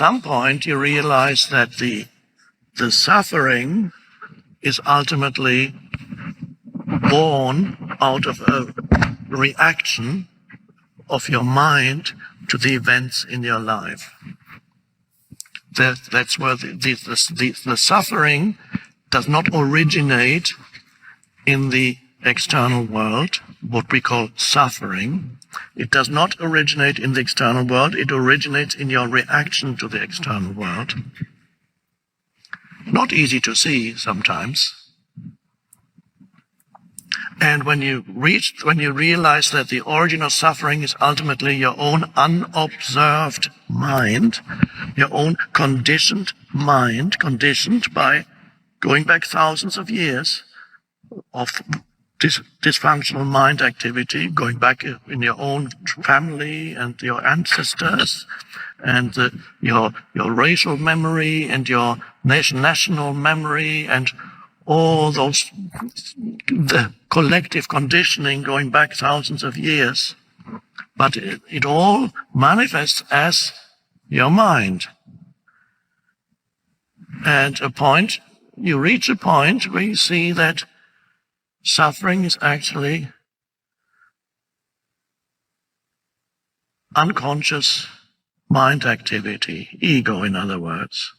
some point you realize that the suffering is ultimately born out of a reaction of your mind to the events in your life. That's where the suffering does not originate in the external world, what we call suffering. It does not originate in the external world, it originates in your reaction to the external world. Not easy to see sometimes. And when you realize that the origin of suffering is ultimately your own unobserved mind, your own conditioned mind, conditioned by going back thousands of years of dysfunctional mind activity, going back in your own family and your ancestors, and your racial memory and your national memory and all those, the collective conditioning going back thousands of years. But it all manifests as your mind. And you reach a point where you see that suffering is actually unconscious mind activity, ego in other words.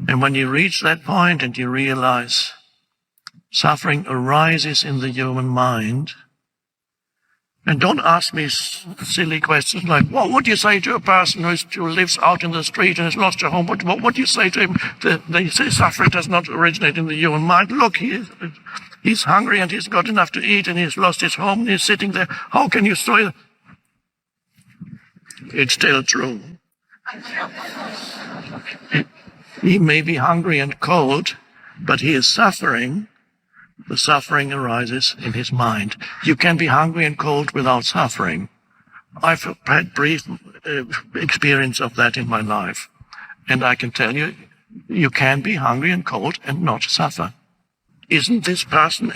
And when you reach that point and you realize suffering arises in the human mind, and don't ask me silly questions like, what would you say to a person who lives out in the street and has lost a home? What do you say to him? They say suffering does not originate in the human mind. Look, he's hungry and he's got enough to eat and he's lost his home and he's sitting there. How can you say? It's still true. He may be hungry and cold, but he is suffering. The suffering arises in his mind. You can be hungry and cold without suffering. I've had brief experience of that in my life. And I can tell you, you can be hungry and cold and not suffer. Isn't this person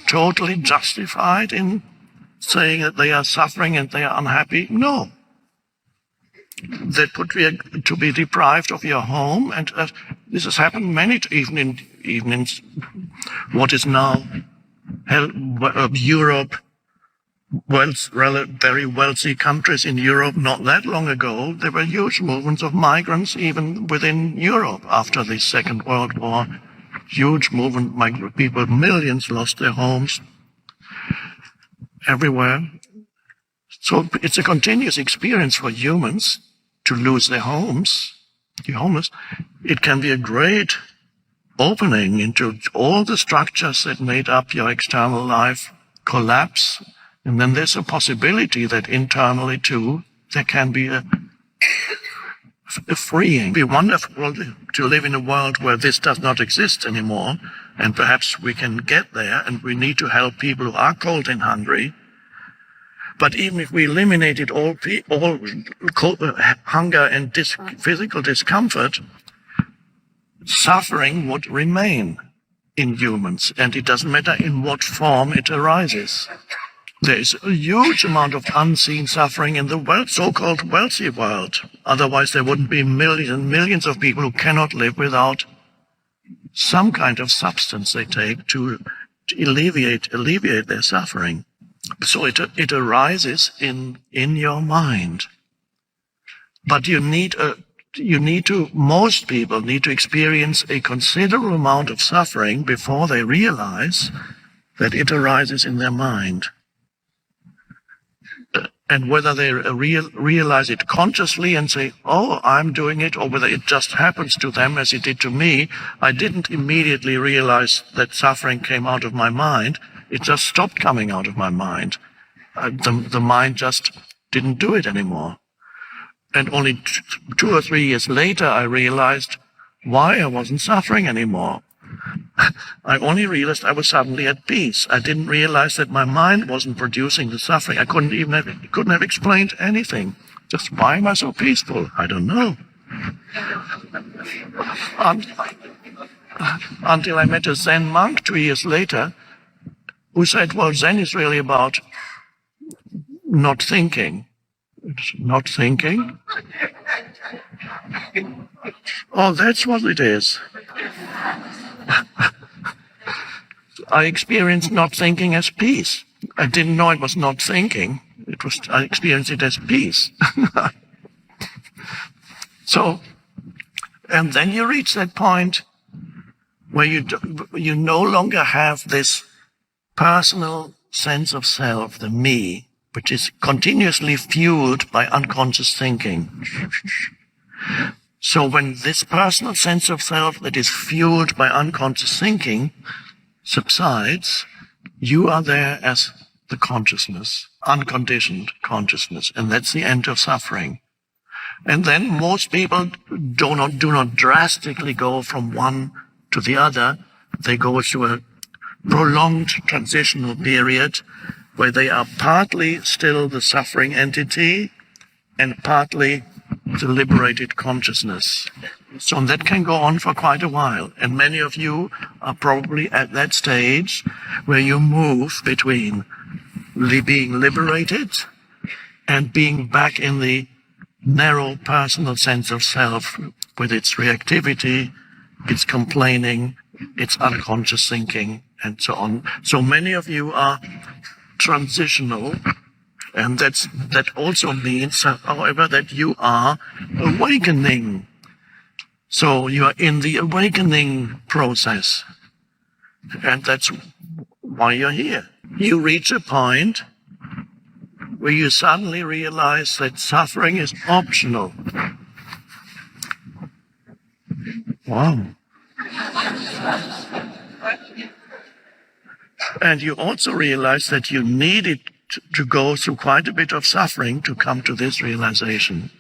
totally justified in saying that they are suffering and they are unhappy? No. That would be to be deprived of your home, and this has happened even in what is now Europe, very wealthy countries in Europe. Not that long ago, there were huge movements of migrants even within Europe after the Second World War. Huge movement, migrant people, millions lost their homes everywhere. So it's a continuous experience for humans to lose their homes, the homeless. It can be a great opening into all the structures that made up your external life collapse. And then there's a possibility that internally too, there can be a freeing. It'd be wonderful to live in a world where this does not exist anymore. And perhaps we can get there, and we need to help people who are cold and hungry. But even if we eliminated all hunger and physical discomfort, suffering would remain in humans, and it doesn't matter in what form it arises. There is a huge amount of unseen suffering in the so-called wealthy world. Otherwise, there wouldn't be millions and millions of people who cannot live without some kind of substance they take to alleviate their suffering. So it arises in your mind. But most people need to experience a considerable amount of suffering before they realize that it arises in their mind. And whether they realize it consciously and say, oh, I'm doing it, or whether it just happens to them as it did to me, I didn't immediately realize that suffering came out of my mind. It just stopped coming out of my mind. The mind just didn't do it anymore. And only 2 or 3 years later, I realized why I wasn't suffering anymore. I only realized I was suddenly at peace. I didn't realize that my mind wasn't producing the suffering. I couldn't have explained anything. Just why am I so peaceful? I don't know. Until I met a Zen monk 2 years later, who said, well, Zen is really about not thinking. It's not thinking. Oh, that's what it is. I experienced not thinking as peace. I didn't know it was not thinking. I experienced it as peace. So, and then you reach that point where you no longer have this personal sense of self, the me, which is continuously fueled by unconscious thinking. So when this personal sense of self that is fueled by unconscious thinking subsides, you are there as the consciousness, unconditioned consciousness, and that's the end of suffering. And then most people do not drastically go from one to the other. They go through a prolonged transitional period where they are partly still the suffering entity and partly the liberated consciousness. So that can go on for quite a while. And many of you are probably at that stage where you move between being liberated and being back in the narrow personal sense of self with its reactivity, its complaining, its unconscious thinking, and so on. So many of you are transitional, and that also means, however, that you are awakening. So you are in the awakening process, and that's why you're here. You reach a point where you suddenly realize that suffering is optional. Wow. And you also realize that you needed to go through quite a bit of suffering to come to this realization.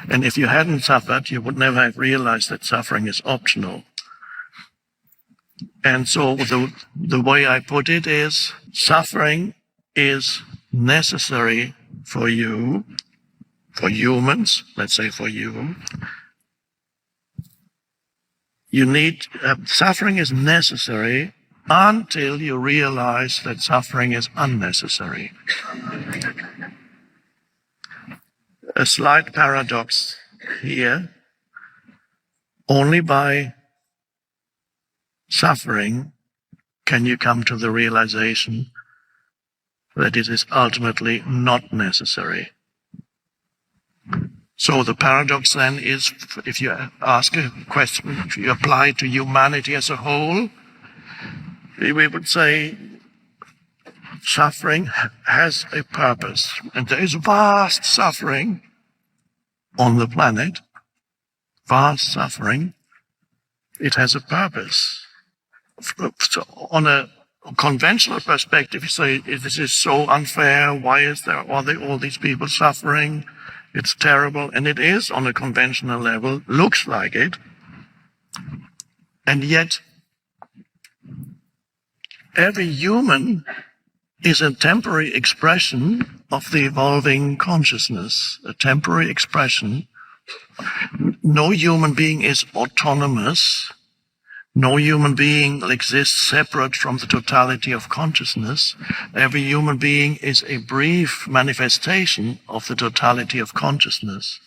And if you hadn't suffered, you would never have realized that suffering is optional. And so the way I put it is, suffering is necessary for you, for humans, let's say for you. Suffering is necessary until you realize that suffering is unnecessary. A slight paradox here. Only by suffering can you come to the realization that it is ultimately not necessary. So the paradox then is, if you ask a question, if you apply it to humanity as a whole, we would say suffering has a purpose. And there is vast suffering on the planet, vast suffering. It has a purpose. So on a conventional perspective, you say, this is so unfair, why are there all these people suffering? It's terrible, and it is on a conventional level, looks like it. And yet, every human is a temporary expression of the evolving consciousness, a temporary expression. No human being is autonomous. No human being exists separate from the totality of consciousness. Every human being is a brief manifestation of the totality of consciousness.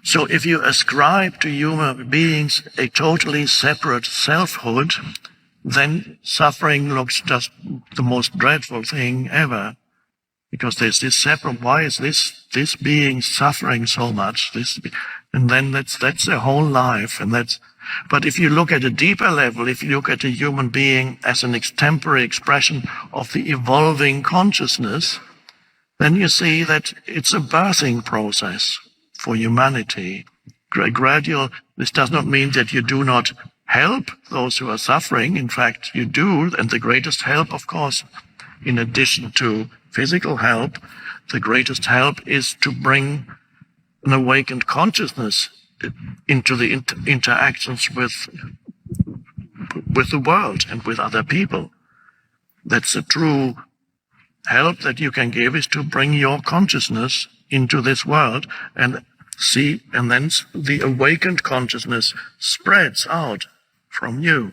So if you ascribe to human beings a totally separate selfhood, then suffering looks just the most dreadful thing ever. Because there's this separate, why is this being suffering so much? And then that's their whole life, but if you look at a deeper level, if you look at a human being as an temporary expression of the evolving consciousness, then you see that it's a birthing process for humanity. Gradual, this does not mean that you do not help those who are suffering. In fact, you do, and the greatest help, of course, in addition to physical help, the greatest help is to bring an awakened consciousness into the interactions with the world and with other people. That's the true help that you can give, is to bring your consciousness into this world and then the awakened consciousness spreads out from you.